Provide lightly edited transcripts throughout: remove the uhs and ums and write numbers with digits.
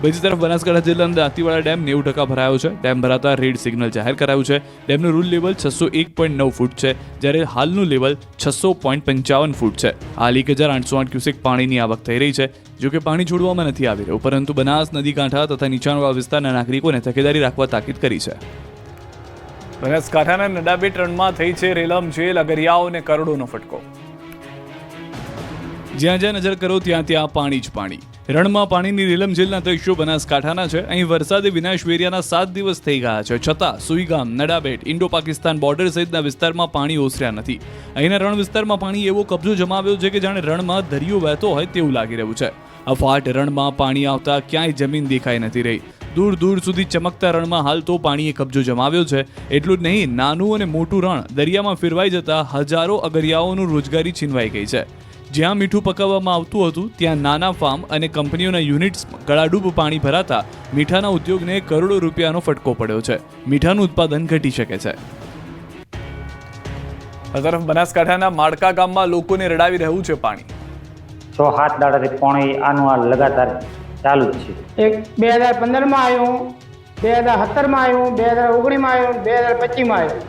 બીજી તરફ બનાસકાંઠા જિલ્લાના દાંતીવાડા ડેમ 90% ભરાયો છે. ડેમ ભરાતા રેડ સિગ્નલ જાહેર કરાયું છે. ડેમનું રૂલ લેવલ 601.9 ફૂટ છે, જ્યારે હાલનું લેવલ 600.55 ફૂટ છે. હાલ 1808 ક્યુસેક પાણીની આવક થઈ રહી છે. જો કે પાણી છોડવામાં નથી આવી રહ્યું, પરંતુ બનાસ નદી કાંઠા તથા નીચાણવાળા વિસ્તારના નાગરિકોને તકેદારી રાખવા તાકીદ કરી છે. બનાસકાંઠાના નડાબેટ રણમાં થઈ છે રેલમ જેલ, અગરિયાઓને કરોડોનો ફટકો. જ્યાં જ્યાં નજર કરો ત્યાં ત્યાં પાણી જ પાણી. રણમાં પાણીની રેલમઝેલના દ્રશ્યો બનાસકાંઠાના છે. અહીં વરસાદે વિનાશ વેર્યાના 7 દિવસ થઈ ગયા છે, છતાં સુઈગામ, નડાબેટ, ઇન્ડો પાકિસ્તાન બોર્ડર સહિતના વિસ્તારમાં પાણી ઓસર્યા નથી. અહીંના રણ વિસ્તારમાં પાણી એવો કબજો જમાવ્યો છે કે જાણે રણમાં દરિયો વહેતો હોય તેવું લાગી રહ્યું છે. અફાટ રણમાં પાણી આવતા ક્યાંય જમીન દેખાઈ નથી રહી. દૂર દૂર સુધી ચમકતા રણમાં હાલ તો પાણીએ કબજો જમાવ્યો છે. એટલું જ નહીં, નાનું અને મોટું રણ દરિયામાં ફેરવાઈ જતા હજારો અગરિયાઓનું રોજગારી છીનવાઈ ગઈ છે. જ્યાં મીઠું પકાવવામાં આવતું હતું ત્યાં નાના ફાર્મ અને કંપનીઓના યુનિટ્સ ગળાડૂબ પાણી ભરાતા મીઠાના ઉદ્યોગને કરોડો રૂપિયાનો ફટકો પડ્યો છે. મીઠાનું ઉત્પાદન ઘટી શકે છે. આ તરફ બનાસકાંઠાના માડકા ગામમાં લોકોને રડાવી રહ્યું છે પાણી. 6-7 દાડાથી પાણી આનું આ લગાતાર ચાલુ જ છે. એક 2015માં આવ્યું, 2017માં આવ્યું, 2019માં આવ્યું, 2025માં આવ્યું.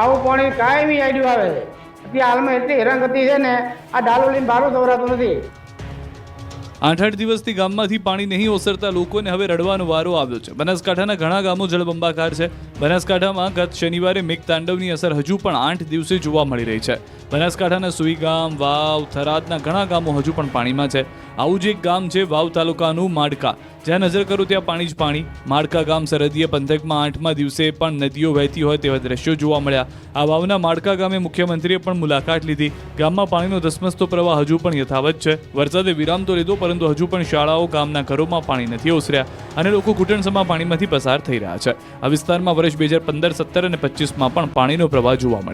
આવું પાણી કાયમી આઈડિયો આવે છે. અત્યારે હાલમાં એટલી હેરાનગતિ છે ને, આ ડાલો લઈને બહાર દોરાતું નથી. 8 દિવસથી ગામમાંથી પાણી નહીં ઓસરતા લોકોને હવે રડવાનો વારો આવ્યો છે. બનાસકાંઠાના ઘણા ગામો જળબંબાકાર છે. બનાસકાંઠામાં ગત શનિવારે મેઘતાંડવની અસર હજુ પણ 8 દિવસે જોવા મળી રહી છે. બનાસકાંઠાના સુઈગામ, વાવ, થરાદના ઘણા ગામો હજુ પણ પાણીમાં છે. આવું જ એક ગામ છે વાવ તાલુકાનું માડકા. જ્યાં નજર કરો ત્યાં પાણી જ પાણી. માડકા ગામ સરહદીય પંથકમાં 8મા દિવસે પણ નદીઓ વહેતી હોય તેવા દ્રશ્યો જોવા મળ્યા. આ વાવના માડકા ગામે મુખ્યમંત્રીએ પણ મુલાકાત લીધી. ગામમાં પાણીનો ધસમસતો પ્રવાહ હજુ પણ યથાવત છે. વરસાદે વિરામ તો લીધો, પરંતુ હજુ પણ શાળાઓ, ગામના ઘરોમાં પાણી નથી ઓસર્યા અને લોકો ઘૂંટણસમા પાણીમાંથી પસાર થઈ રહ્યા છે. આ વિસ્તારમાં વર્ષ 2015, 17 અને 25માં પણ પાણીનો પ્રવાહ જોવા મળ્યો.